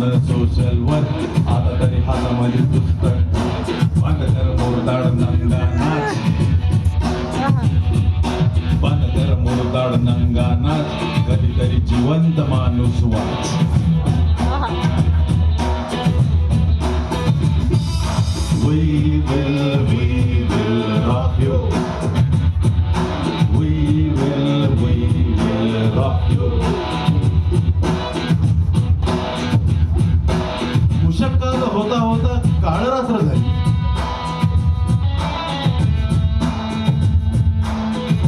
न सोशल वर आता तरी हातामध्ये पुस्तक बंद कर मोरदाड नंगा नाच बंद कर मोरदाड नंगा नाच कधीतरी जिवंत माणूस वाच We will rock you. We will rock you. उषःकाल होता होता काळ रात्र झाली.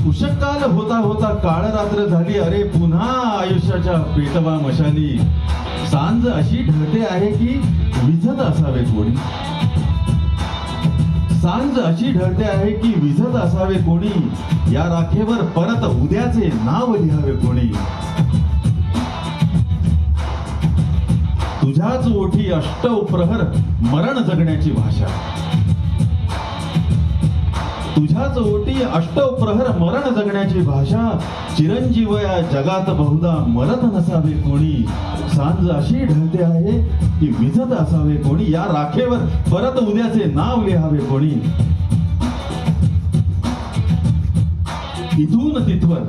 उषःकाल होता होता काळ रात्र झाली. अरे पुन्हा आयुष्याच्या पेटवा मशाली. सांज अशी ढळते आहे की विझत असावे कोणी. सांज अशी ढळते आहे की विझत असावे कोणी. या राखेवर परत उद्याचे नाव लिहावे कोणी. तुझ्याच ओठी अष्टव प्रहर मरण जगण्याची भाषा. तुझ्याच ओठी अष्टव प्रहर मरण जगण्याची भाषा. चिरंजीवया जगात बहुधा मरत नसावे कोणी. सांज अशी ढळते आहे की विझत असावे कोणी. या राखेवर परत उद्याचे नाव लिहावे कोणी. इथून तिथवर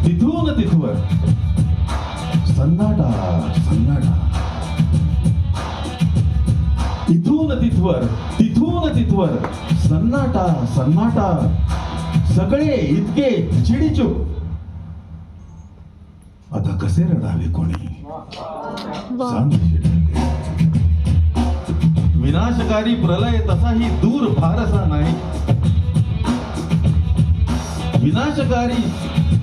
तिथून तिथवर सन्नाटा सन्नाटा. इथून तिथवर तिथून तिथवर सन्नाटा सन्नाटा. सगळे इतके चिडीचूप. आता कसे रडावे कोणी. विनाशकारी प्रलय तसाही दूर फारसा नाही. विनाशकारी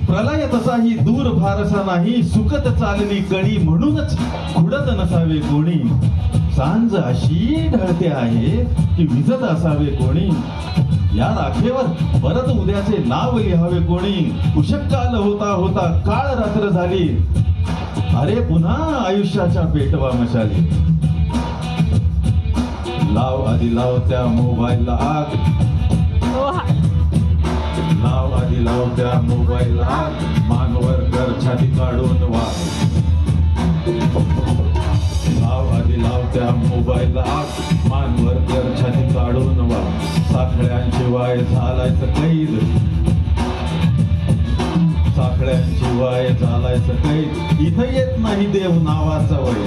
प्रलय तसाही दूर फारसा नाही. सुखत चालली कळी म्हणूनच खुडत नसावे कोणी. सांज अशी ढळते आहे की विझत असावे कोणी. या राखेवर परत उद्याचे नाव लिहावे कोणी. उषःकाल होता होता काळ रात्र झाली. अरे पुन्हा आयुष्याच्या पेटवा मशाली. लाव आधी लाव त्या मोबाईलला आग. लाव आधी लाव त्या मोबाईलला आग. मानवर कर छाती काढून वाग. लाव आधी लाव त्या मोबाईलला आग. मानवर कर छाती काढून वाग. साखळ्यांशिवाय झालायचं कैद. साखळ्यांशिवाय झालायचं कैद. इथं येत नाही देव नावाचा वय.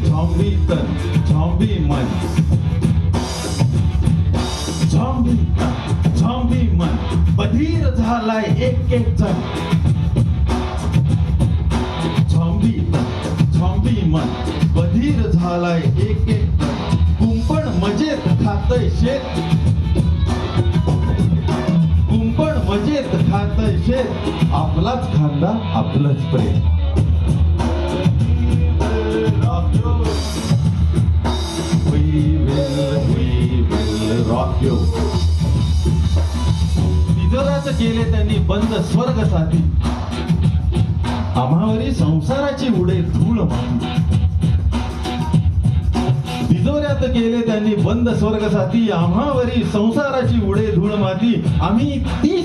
झॉम्बी तन झॉम्बी मन. झॉम्बी तन झॉम्बी मन. बधीर झालाय एक एक जण. झॉम्बी तन झॉम्बी मन. बधीर झालाय एक एक जण. कुंपण मजेत खातय शेत. कुंपण मजेत खातय शेत. आपलाच खांदा आपलंच प्रेम. We will rock you. तिजोऱ्यात केले त्यांनी बंद स्वर्ग साथी. आम्हावरी संसाराची उडे धूळ माती. तिजोऱ्यात केले त्यांनी बंद स्वर्ग साथी. आम्हावरी संसाराची उडे धूळ माती. आम्ही ती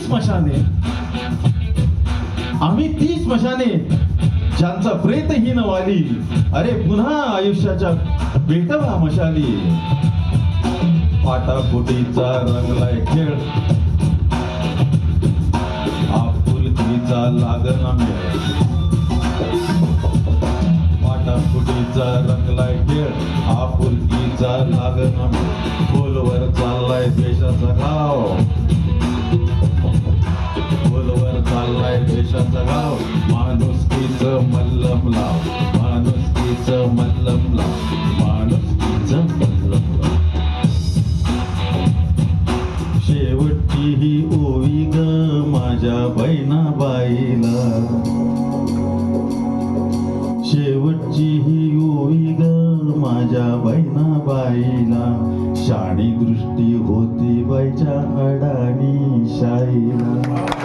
स्मशाने ज्यांचा प्रेतहीन वाली. अरे पुन्हा आयुष्याच्या पेटवा मशाली. फाटाफुटीचा रंगलाय खेळ. आपुलकीचा लागना मेळ. फाटाफुटीचा रंगलाय खेळ. आपुलकीचा लागना मेळ. खोलवर चाललाय देशाचा गाव. खोलवर चाललाय देशाचा गाव. माणुसकीचं मल्लम लाव. माणुसकीचं मल्लम लाव. माणुसकीचं मल्लम लाव. शेवटची ही ओवी ग माझ्या बहिणाबाईला. शेवटची ही ओवी ग माझ्या बहिणाबाईला. शाणी दृष्टी होती बाईच्या अडाणी शाईला.